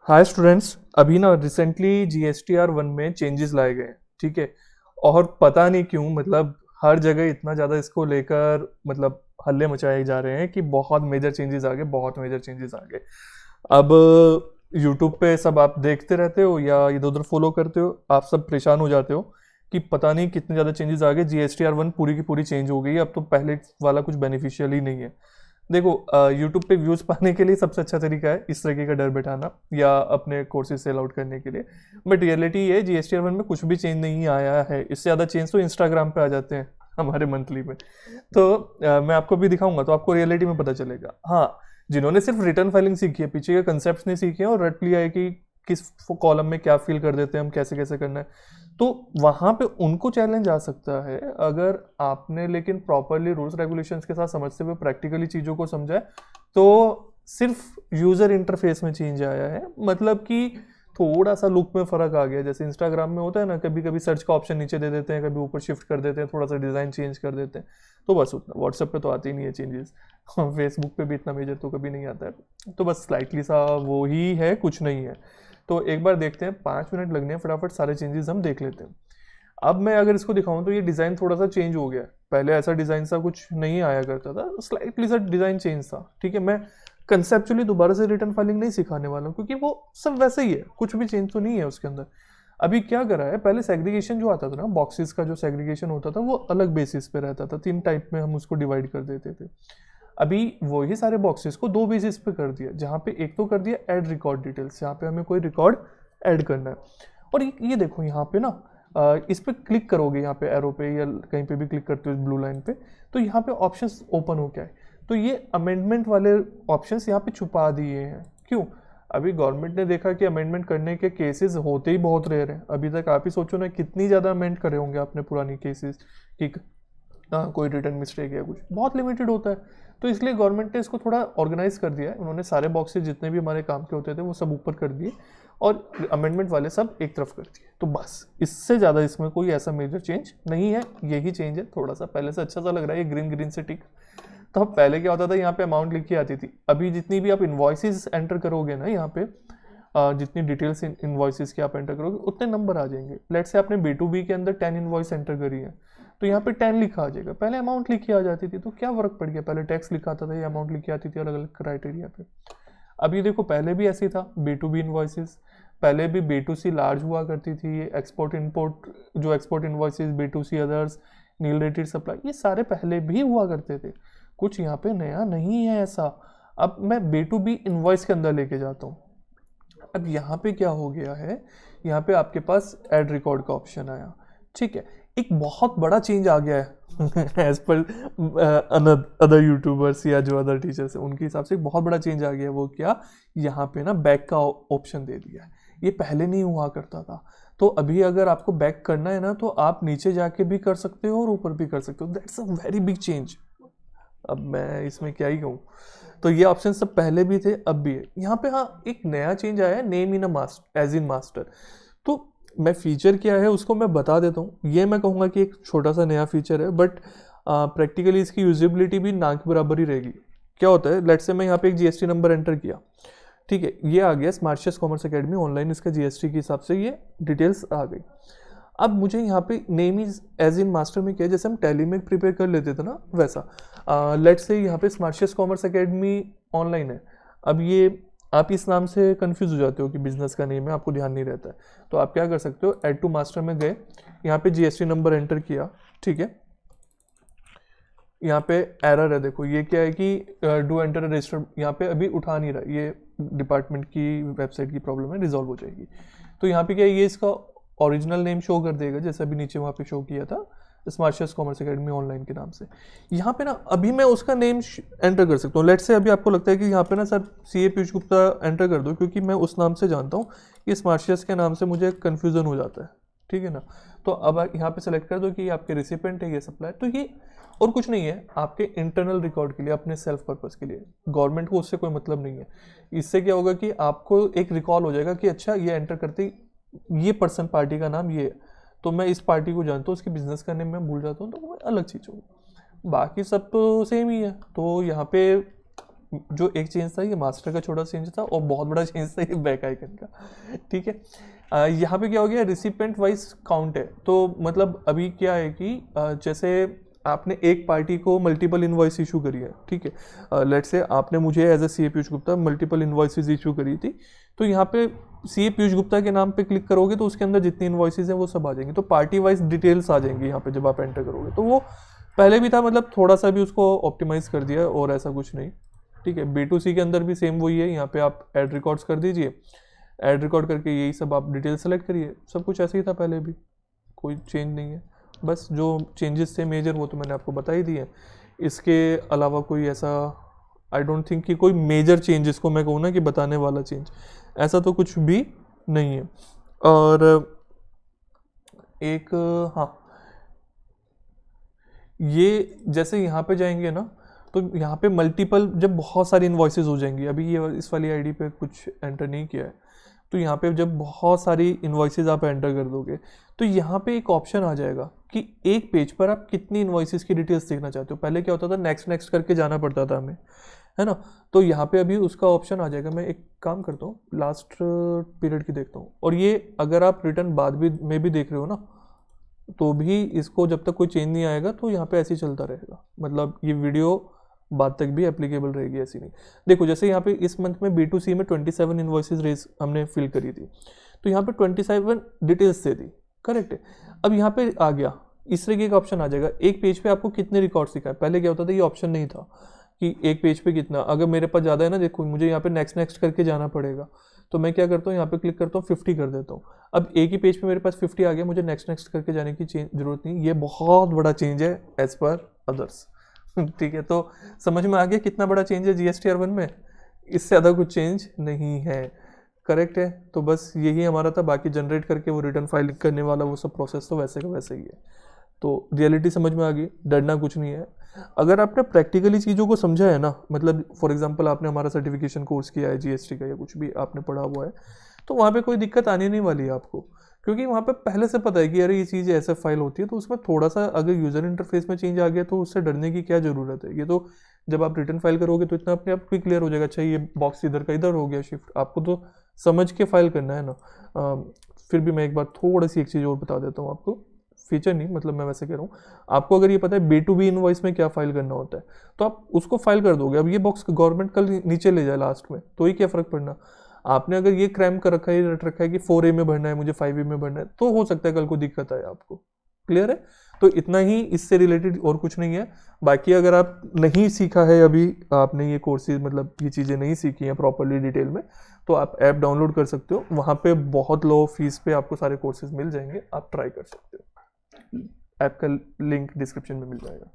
Hi students, अभी ना recently GSTR 1 में चेंजेस लाए गए हैं। ठीक है। और पता नहीं क्यों मतलब हर जगह इतना ज़्यादा इसको लेकर मतलब हल्ले मचाए जा रहे हैं कि बहुत मेजर चेंजेस आ गए, बहुत मेजर चेंजेस आ गए। अब यूट्यूब पे सब आप देखते रहते हो या इधर उधर फॉलो करते हो, आप सब परेशान हो जाते हो कि पता नहीं कितने ज़्यादा चेंजेस आ गए। GSTR 1 पूरी की पूरी चेंज हो गई है, अब तो पहले वाला कुछ बेनिफिशियल ही नहीं है। देखो, यूट्यूब पे व्यूज पाने के लिए सबसे अच्छा तरीका है इस तरीके का डर बैठाना या अपने कोर्सेज सेल आउट करने के लिए। बट रियलिटी ये GSTR 1 में कुछ भी चेंज नहीं आया है। इससे ज़्यादा चेंज तो इंस्टाग्राम पे आ जाते हैं हमारे मंथली में। तो मैं आपको भी दिखाऊंगा तो आपको रियलिटी में पता चलेगा। हाँ, जिन्होंने सिर्फ रिटर्न फाइलिंग सीखी है, पीछे के कंसेप्ट नहीं सीखे हैं और रट लिया है कि किस कॉलम में क्या फिल कर देते हैं हम, कैसे कैसे करना है, तो वहां पे उनको चैलेंज आ सकता है। अगर आपने लेकिन प्रॉपरली रूल्स रेगुलेशंस के साथ समझते हुए प्रैक्टिकली चीज़ों को समझा है, तो सिर्फ यूज़र इंटरफेस में चेंज आया है, मतलब कि थोड़ा सा लुक में फ़र्क आ गया। जैसे इंस्टाग्राम में होता है ना, कभी कभी सर्च का ऑप्शन नीचे दे देते हैं, कभी ऊपर शिफ्ट कर देते हैं, थोड़ा सा डिज़ाइन चेंज कर देते हैं, तो बस उतना। व्हाट्सएप पे तो आते ही नहीं है चेंजेस, फेसबुक पे भी इतना मेजर तो कभी नहीं आता है, तो बस स्लाइटली सा वो ही है, कुछ नहीं है। तो एक बार देखते हैं, 5 मिनट लगने हैं, फटाफट सारे चेंजेस हम देख लेते हैं। अब मैं अगर इसको दिखाऊं तो ये डिज़ाइन थोड़ा सा चेंज हो गया है। पहले ऐसा डिज़ाइन सा कुछ नहीं आया करता था, स्लाइटली सा डिज़ाइन चेंज था। ठीक है, मैं कंसेप्चुअली दोबारा से रिटर्न फाइलिंग नहीं सिखाने वाला हूँ क्योंकि वो सब वैसे ही है, कुछ भी चेंज तो नहीं है उसके अंदर। अभी क्या करा है, पहले सेग्रीगेशन जो आता था ना, बॉक्सेस का जो सेग्रीगेशन होता था वो अलग बेसिस पे रहता था, 3 टाइप में हम उसको डिवाइड कर देते थे। अभी वही सारे बॉक्सेस को 2 बेसिस पे कर दिया, जहाँ पे एक तो कर दिया ऐड रिकॉर्ड डिटेल्स, जहाँ पे हमें कोई रिकॉर्ड ऐड करना है। और ये देखो यहाँ पे ना, इस पर क्लिक करोगे, यहाँ पे एरो पे या कहीं पे भी क्लिक करते हो इस ब्लू लाइन पे, तो यहाँ पे ऑप्शंस ओपन हो गया है। तो ये अमेंडमेंट वाले ऑप्शंस यहाँ पे छुपा दिए हैं। क्यों? अभी गवर्नमेंट ने देखा कि अमेंडमेंट करने के केसेस होते ही बहुत रेयर हैं। अभी तक आप ही सोचो ना, कितनी ज़्यादा अमेंड करे होंगे आपने पुरानी केसेस कि कोई रिटर्न मिस्टेक या कुछ, बहुत लिमिटेड होता है। तो इसलिए गवर्नमेंट ने इसको थोड़ा ऑर्गेनाइज कर दिया है। उन्होंने सारे बॉक्सेस जितने भी हमारे काम के होते थे वो सब ऊपर कर दिए और अमेंडमेंट वाले सब एक तरफ कर दिए। तो बस इससे ज़्यादा इसमें कोई ऐसा मेजर चेंज नहीं है, यही चेंज है। थोड़ा सा पहले से अच्छा सा लग रहा है ये ग्रीन ग्रीन से टिक। तो अब पहले क्या होता था, यहाँ पे अमाउंट लिखी आती थी। अभी जितनी भी आप इन्वॉइसेस एंटर करोगे ना, यहाँ पे जितनी डिटेल्स इन्वॉइसेस की आप एंटर करोगे उतने नंबर आ जाएंगे। लेट्स से आपने B2B के अंदर 10 इन्वॉइस एंटर करी है, तो यहाँ पे 10 लिखा आ जाएगा। पहले अमाउंट लिखी आ जाती थी, तो क्या फर्क पड़ गया, पहले टैक्स लिखा आता था या अमाउंट लिखी आती थी अलग अलग क्राइटेरिया पे। अब ये देखो, पहले भी ऐसे था B2B इन्वॉइसेस, पहले भी B2C लार्ज हुआ करती थी। एक्सपोर्ट इम्पोर्ट, जो export invoices, B2C others, nil rated supply, ये सारे पहले भी हुआ करते थे। कुछ यहाँ पे नया नहीं है ऐसा। अब मैं B2B इन्वॉइस के अंदर लेके जाता हूँ। अब यहाँ पे क्या हो गया है, यहाँ पे आपके पास ऐड रिकॉर्ड का ऑप्शन आया। ठीक है, एक बहुत बड़ा चेंज आ गया है एज पर अदर यूट्यूबर्स या जो अदर टीचर्स हैं उनके हिसाब से एक बहुत बड़ा चेंज आ गया है। वो क्या, यहाँ पे ना बैक का ऑप्शन दे दिया है। ये पहले नहीं हुआ करता था। तो अभी अगर आपको बैक करना है ना, तो आप नीचे जाके भी कर सकते हो और ऊपर भी कर सकते हो। That's a very big change. अब मैं इसमें क्या ही कहूँ। तो ये ऑप्शन सब पहले भी थे, अब भी है। यहाँ पे हाँ, एक नया चेंज आया है, name in a master, as in master. तो मैं फीचर क्या है उसको मैं बता देता हूँ। ये मैं कहूँगा कि एक छोटा सा नया फीचर है, बट प्रैक्टिकली इसकी यूजिबिलिटी भी ना के बराबर ही रहेगी। क्या होता है, लेट्स से मैं यहाँ पे एक GST नंबर एंटर किया। ठीक है, ये आ गया स्मार्शियस कॉमर्स अकेडमी ऑनलाइन, इसका GST के हिसाब से ये डिटेल्स आ गई। अब मुझे यहाँ पे name is as in master में क्या है, जैसे हम टैली में प्रिपेयर कर लेते थे ना, वैसा लेट्स से यहाँ पे स्मार्शियस कॉमर्स अकेडमी ऑनलाइन है। अब ये आप इस नाम से कंफ्यूज हो जाते हो कि बिजनेस का नेम है, आपको ध्यान नहीं रहता है। तो आप क्या कर सकते हो, ऐड टू मास्टर में गए, यहाँ पे GST नंबर एंटर किया। ठीक है, यहाँ पे एरर है, देखो ये क्या है कि डू एंटर रजिस्टर, यहाँ पे अभी उठा नहीं रहा, ये डिपार्टमेंट की वेबसाइट की प्रॉब्लम है, रिजॉल्व हो जाएगी। तो यहाँ पे क्या है, ये इसका ओरिजिनल नेम शो कर देगा, जैसे अभी नीचे वहाँ पे शो किया था स्मार्शियस कॉमर्स अकेडमी ऑनलाइन के नाम से। यहाँ पे ना अभी मैं उसका नेम एंटर कर सकता हूँ। लेट्स से अभी आपको लगता है कि यहाँ पे ना sir CA Piyush Gupta enter कर दो, क्योंकि मैं उस नाम से जानता हूँ कि स्मार्शियस के नाम से मुझे कन्फ्यूज़न हो जाता है। ठीक है ना, तो अब आप यहाँ पे सेलेक्ट कर दो कि ये आपके रिसिपेंट है, ये सप्लाई। तो ये और कुछ नहीं है, आपके इंटरनल रिकॉर्ड के लिए, अपने सेल्फ पर्पज़ के लिए। गवर्नमेंट को उससे कोई मतलब नहीं है। इससे क्या होगा कि आपको एक रिकॉल हो जाएगा कि अच्छा ये एंटर करते ही ये पर्सन, पार्टी का नाम ये है, तो मैं इस पार्टी को जानता हूँ, उसकी बिजनेस का नेम मैं भूल जाता हूँ, तो वो अलग चीज़ होगी। बाकी सब तो सेम ही है। तो यहाँ पे जो एक चेंज था ये मास्टर का छोटा चेंज था, और बहुत बड़ा चेंज था ये बैक आइकन का, ठीक है। यहाँ पे क्या हो गया, रिसिपेंट वाइज काउंट है। तो मतलब अभी क्या है कि जैसे आपने एक पार्टी को मल्टीपल इनवॉइस इशू करी है, ठीक है। लेट्स से आपने मुझे as a CA Piyush Gupta multiple invoices issue करी थी, तो यहाँ पे सीए पीयूष गुप्ता के नाम पे क्लिक करोगे तो उसके अंदर जितनी इनवॉइसेस हैं वो सब आ जाएंगी, तो पार्टी वाइज डिटेल्स आ जाएंगी यहाँ पे जब आप एंटर करोगे। तो वो पहले भी था, मतलब थोड़ा सा भी उसको ऑप्टिमाइज कर दिया और ऐसा कुछ नहीं, ठीक है। B2C के अंदर भी सेम वही है, यहाँ पे आप ऐड रिकॉर्ड्स कर दीजिए, ऐड रिकॉर्ड करके यही सब आप डिटेल सेलेक्ट करिए, सब कुछ ऐसे ही था पहले भी, कोई चेंज नहीं है। बस जो चेंजेस थे मेजर वो तो मैंने आपको बता ही दिए। इसके अलावा कोई ऐसा आई डोंट थिंक कि कोई मेजर चेंज, इसको मैं कहूँ ना कि बताने वाला चेंज, ऐसा तो कुछ भी नहीं है। और एक हाँ, ये जैसे यहाँ पे जाएंगे ना, तो यहाँ पे मल्टीपल जब बहुत सारी इन्वॉइसेस हो जाएंगी, अभी ये इस वाली आईडी पे कुछ एंटर नहीं किया है, तो यहाँ पे जब बहुत सारी इन्वॉइसेस आप एंटर कर दोगे तो यहाँ पे एक ऑप्शन आ जाएगा कि एक पेज पर आप कितनी इन्वॉइसेस की डिटेल्स देखना चाहते हो। पहले क्या होता था, नेक्स्ट नेक्स्ट करके जाना पड़ता था हमें, है ना। तो यहाँ पे अभी उसका ऑप्शन आ जाएगा। मैं एक काम करता हूँ, लास्ट पीरियड की देखता हूँ, और ये अगर आप रिटर्न बाद भी में भी देख रहे हो ना, तो भी इसको जब तक कोई चेंज नहीं आएगा तो यहाँ पे ऐसे ही चलता रहेगा, मतलब ये वीडियो बाद तक भी एप्लीकेबल रहेगी, ऐसी नहीं। देखो जैसे यहाँ पे इस मंथ में B2C में 27 इन्वॉइसेस रेज हमने फिल करी थी, तो यहाँ पे 27 डिटेल्स दे दी, करेक्ट है। अब यहाँ पे आ गया इस तरीके का ऑप्शन आ जाएगा, एक पेज पे आपको कितने रिकॉर्ड दिखाए। पहले क्या होता था, ये ऑप्शन नहीं था कि एक पेज पे कितना, अगर मेरे पास ज़्यादा है ना, देखो मुझे यहाँ पे नेक्स्ट नेक्स्ट करके जाना पड़ेगा, तो मैं क्या करता हूँ, यहाँ पे क्लिक करता हूँ, 50 कर देता हूँ। अब एक ही पेज पे मेरे पास 50 आ गया, मुझे नेक्स्ट नेक्स्ट करके जाने की जरूरत नहीं। ये बहुत बड़ा चेंज है एज पर अदर्स, ठीक है। तो समझ में आ गया कितना बड़ा चेंज है GSTR1 में, इससे ज़्यादा कुछ चेंज नहीं है, करेक्ट है। तो बस यही हमारा था, बाकी जनरेट करके वो रिटर्न फाइल करने वाला वो सब प्रोसेस तो वैसे का वैसे ही है। तो रियलिटी समझ में आ गई, डरना कुछ नहीं है। अगर आपने प्रैक्टिकली चीज़ों को समझा है ना, मतलब फॉर एग्जांपल आपने हमारा सर्टिफिकेशन कोर्स किया है GST का, या कुछ भी आपने पढ़ा हुआ है, तो वहाँ पे कोई दिक्कत आने नहीं वाली है आपको, क्योंकि वहाँ पे पहले से पता है कि अरे ये चीज़ ऐसे फाइल होती है। तो उसमें थोड़ा सा अगर यूज़र इंटरफेस में चेंज आ गया तो उससे डरने की क्या ज़रूरत है। ये तो जब आप रिटर्न फाइल करोगे तो इतना अपने आप भी क्लियर हो जाएगा, अच्छा ये बॉक्स इधर का इधर हो गया शिफ्ट, आपको तो समझ के फाइल करना है ना। फिर भी मैं एक बार थोड़ी सी एक चीज़ और बता देता हूँ आपको, फीचर नहीं, मतलब मैं वैसे कह रहा हूँ, आपको अगर ये पता है B2B इनवॉइस में क्या फाइल करना होता है, तो आप उसको फाइल कर दोगे। अब ये बॉक्स गवर्नमेंट कल नीचे ले जाए लास्ट में, तो ही क्या फ़र्क पड़ना। आपने अगर ये क्रैम कर रखा है, रट रखा है कि 4A में भरना है मुझे, 5A में भरना है, तो हो सकता है कल को दिक्कत आए आपको, क्लियर है। तो इतना ही इससे रिलेटेड, और कुछ नहीं है। बाकी अगर आप नहीं सीखा है अभी, आपने ये कोर्सेज मतलब ये चीज़ें नहीं सीखी हैं प्रॉपरली डिटेल में, तो आप ऐप डाउनलोड कर सकते हो, वहाँ पे बहुत लो फीस पे आपको सारे कोर्सेज मिल जाएंगे, आप ट्राई कर सकते हो। ऐप का लिंक डिस्क्रिप्शन में मिल जाएगा।